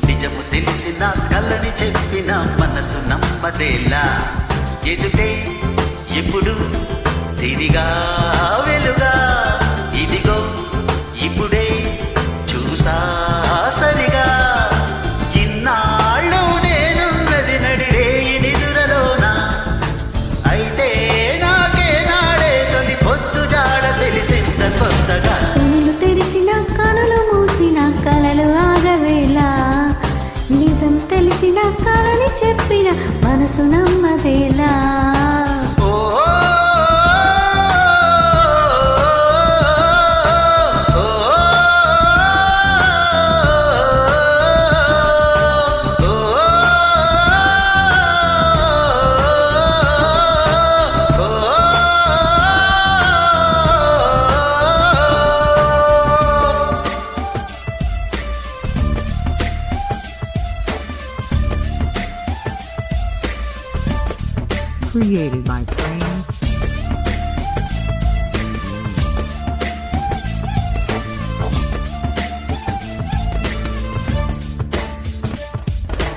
నిజము తెలిసిన కళ్ళని చెప్పిన మనసు నమ్మదేలా ఎదుటే ఎప్పుడు తిరిగా వెలుగా ఇదిగో ఇప్పుడే చూసా సరిగా ఇన్నాళ్ళు నేనున్నది నడిరేయి నిదురలోన అయితే నాకే నాడే తొలి పొద్దు జాడ తెలిసింద కొత్తగా కనులు తెరిచిన కనులు మూసిన కలలు ఆగవేలా నిజం తెలిసిన కలని చెప్పిన మనసు నమ్మదేలా Created by Frame.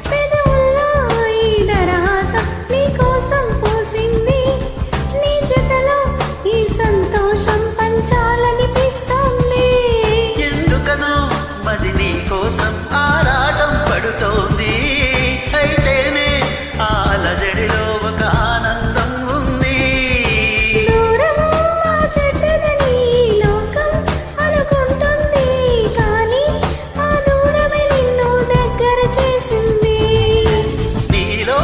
పెదవుల్లో ఈ దరహాసం నీ కోసం పూసింది నీ జతలో ఈ సంతోషం పంచాలనిపిస్తోంది ఎందుకనో మది నీ కోసం ఆరాటం పడుతోంది అయితేనే ఆలజడిలో ఒక ఆనందం ఉంది దూరము ఆ చెడ్డదని ఈ లోకం అనుకుంటుంది కానీ ఆ దూరమే నిన్ను దగ్గర చేసింది నీలో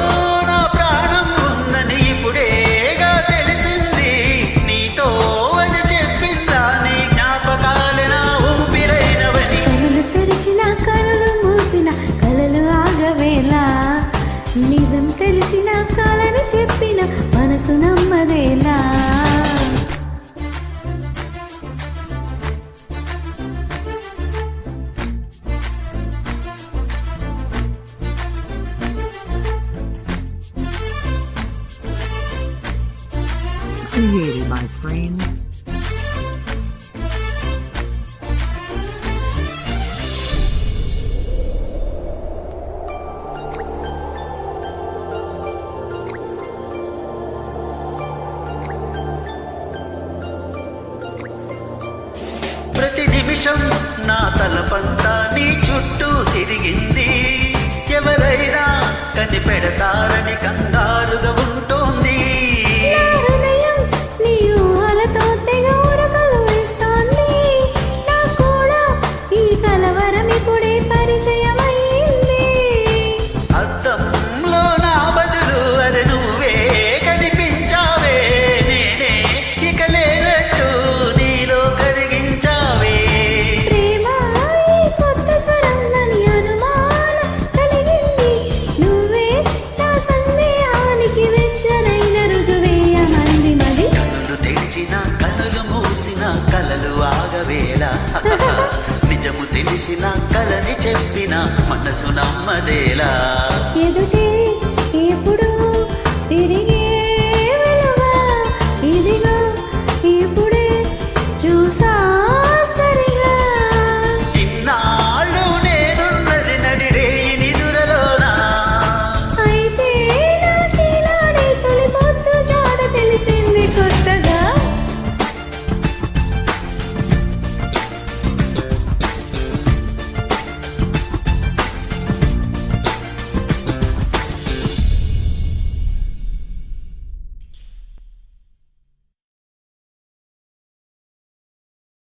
నా ప్రాణం ఉందని ఇప్పుడేగా తెలిసింది నీతో అని చెప్పిందా నీ జ్ఞాపకాలే నా ఊపిరైనవని కనులు తెరిచిన కనులు మూసిన కలలు ఆగవేలా నిజం తెలిసిన కాలని చెప్పిన మనసు నమ్మదేలా Created by Frame. ప్రతి నిమిషం నా తలపంతా నీ చుట్టూ తిరిగింది ఎవరైనా కనిపెడతారని కంగారుగా ఉంటోంది నా హృదయం నీ ఊహలతో తెగ ఉరకలు వేస్తోంది నా కూడా ఈ కలవరం ఇప్పుడే పరిచయమైంది అద్దంలో నా బదులు అరే నువ్వే కనిపించావే నేనే ఇక లేనట్టు నీలో కరిగించావే ప్రేమ ఈ కొత్త స్వరందని అనుమానం కలిగింది నువ్వే నా సందేహానికి వెచ్చనైన రుజువేయమంది మది కనులు తెరిచిన కనులు మూసిన కలలు ఆగవేలా నిజము తెలిసిన కలని చెప్పిన మనసు నమ్మదేలా ఎదుటే